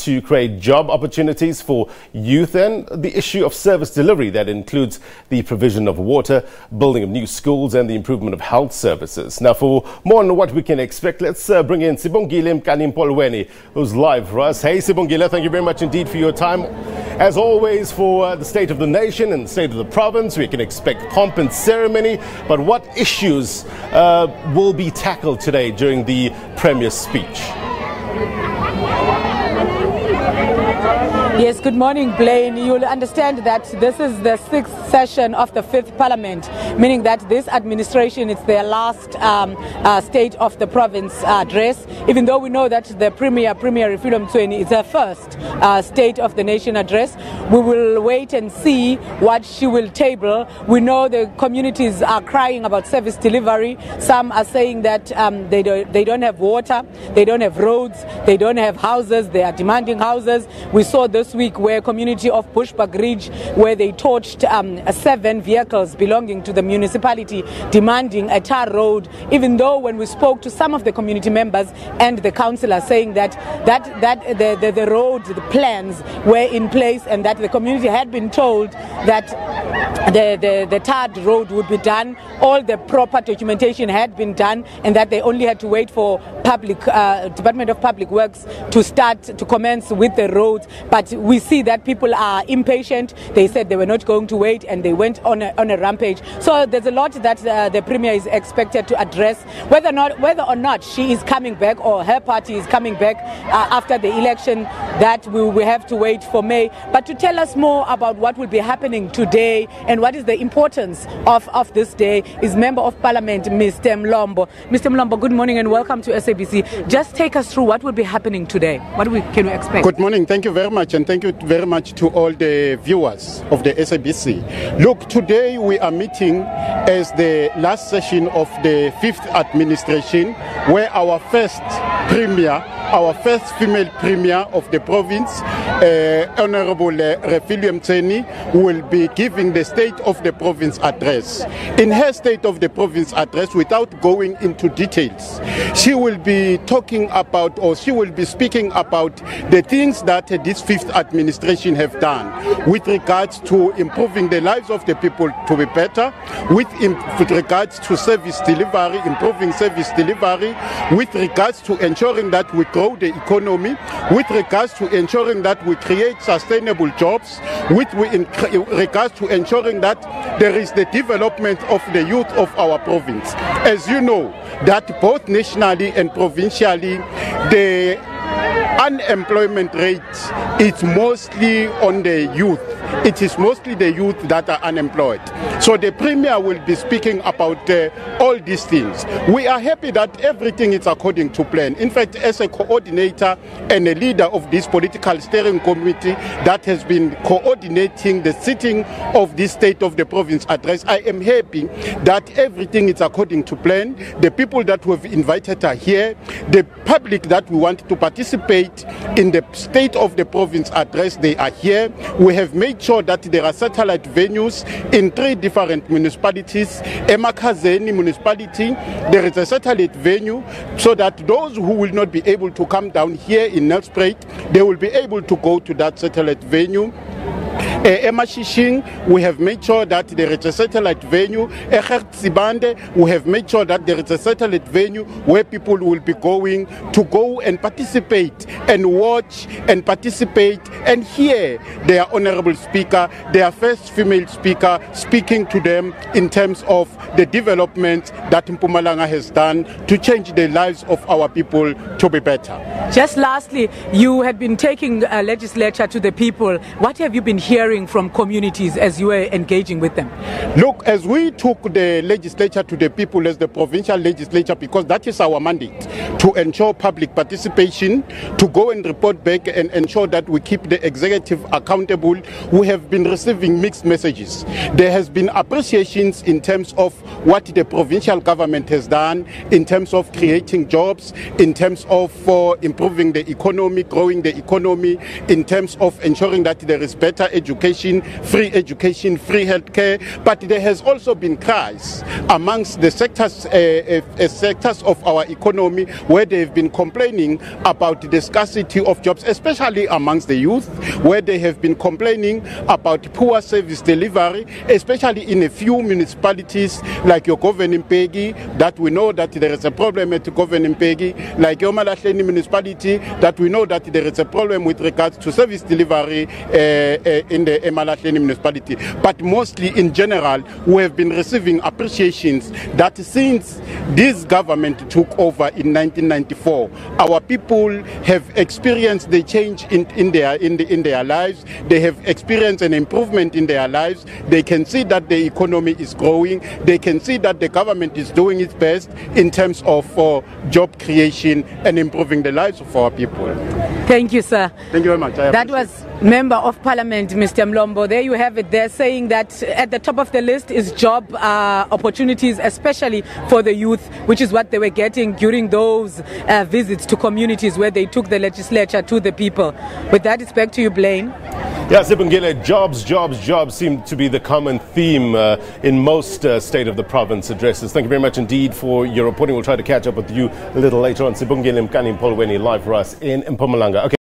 to create job opportunities for youth, and the issue of service delivery that includes the provision of water, building of new schools and the improvement of health services. Now, for more on what we can expect, let's bring in Sibongile Mkani-Mpolweni, who's live for us. Hey Sibongile, thank you very much indeed for your time. As always, for the state of the nation and the state of the province, we can expect pomp and ceremony, but what issues will be tackled today during the Premier's speech? Yes, good morning, Blaine. You'll understand that this is the 6th session of the 5th Parliament, meaning that this administration is their last State of the Province address, even though we know that the Premier Refilwe Mtsweni is her first State of the Nation address. We will wait and see what she will table. We know the communities are crying about service delivery. Some are saying that they don't have water, they don't have roads, they don't have houses, they are demanding houses. We saw this week where community of Bushbuck Ridge, where they torched 7 vehicles belonging to the municipality demanding a tar road, even though when we spoke to some of the community members and the councillors saying that the road, the plans were in place and that the community had been told that the tarred road would be done, all the proper documentation had been done, and that they only had to wait for Department of Public Works to commence with the roads. But we see that people are impatient. They said they were not going to wait, and they went on a rampage. So there's a lot that the Premier is expected to address. Whether or not she is coming back or her party is coming back after the election, that we have to wait for May. But to tell us more about what will be happening today and what is the importance of this day is Member of Parliament, Mr. Mlombo. Mr. Mlombo, good morning and welcome to SABC. Just take us through what will be happening today. What can we expect? Good morning. Thank you very much, and thank you very much to all the viewers of the SABC. Look, today we are meeting as the last session of the 5th administration, where our first Premier, our first female Premier of the province, Honorable Refilwe Mtsweni, will be giving the State of the Province address. In her State of the Province address, without going into details, she will be talking about, or she will be speaking about the things that this 5th administration have done with regards to improving the lives of the people to be better, with regards to service delivery, improving service delivery, with regards to ensuring that we grow the economy, with regards to ensuring that we create sustainable jobs, with regards to ensuring that there is the development of the youth of our province. As you know, that both nationally and provincially, the unemployment rate is mostly on the youth. It is mostly the youth that are unemployed. So the Premier will be speaking about all these things. We are happy that everything is according to plan. In fact, as a coordinator and a leader of this political steering committee that has been coordinating the sitting of this State of the Province address, I am happy that everything is according to plan. The people that we have invited are here. The public that we want to participate in the State of the Province address, they are here. We have made sure that there are satellite venues in 3 different municipalities. Emakazeni municipality, there is a satellite venue so that those who will not be able to come down here in Nelspruit, they will be able to go to that satellite venue. Emashishing, we have made sure that there is a satellite venue. Sibande, we have made sure that there is a satellite venue where people will be going to go and participate and watch and participate and hear their honorable speaker, their first female speaker, speaking to them in terms of the development that Mpumalanga has done to change the lives of our people to be better. Just lastly, you have been taking legislature to the people. What have you been hearing from communities as you were engaging with them? Look, as we took the legislature to the people as the provincial legislature, because that is our mandate, to ensure public participation, to go and report back and ensure that we keep the executive accountable, we have been receiving mixed messages. There has been appreciations in terms of what the provincial government has done, in terms of creating jobs, in terms of improving the economy, growing the economy, in terms of ensuring that there is better education, free healthcare. But there has also been cries amongst the sectors of our economy where they've been complaining about the scarcity of jobs, especially amongst the youth, where they have been complaining about poor service delivery, especially in a few municipalities like your governing Pegi, that we know that there is a problem at governing Pegi, like your Malahleni municipality, that we know that there is a problem with regards to service delivery in the Malahleni municipality. But mostly in general, we have been receiving appreciations that since this government took over in 1994, our people have experienced the change in their lives. They have experienced an improvement in their lives. They can see that the economy is growing. They can see that the government is doing its best in terms of job creation and improving the lives of our people. Thank you, sir. Thank you very much. That was Member of Parliament, Mr. Mlombo. There you have it. They're saying that at the top of the list is job opportunities, especially for the youth, which is what they were getting during those visits to communities where they took the legislature to the people. With that, it's back to you, Blaine. Yeah, Sibongile, jobs seem to be the common theme in most State of the Province addresses. Thank you very much indeed for your reporting. We'll try to catch up with you a little later on. Sibongile Mkani-Mpolweni live for us in Mpumalanga. Okay.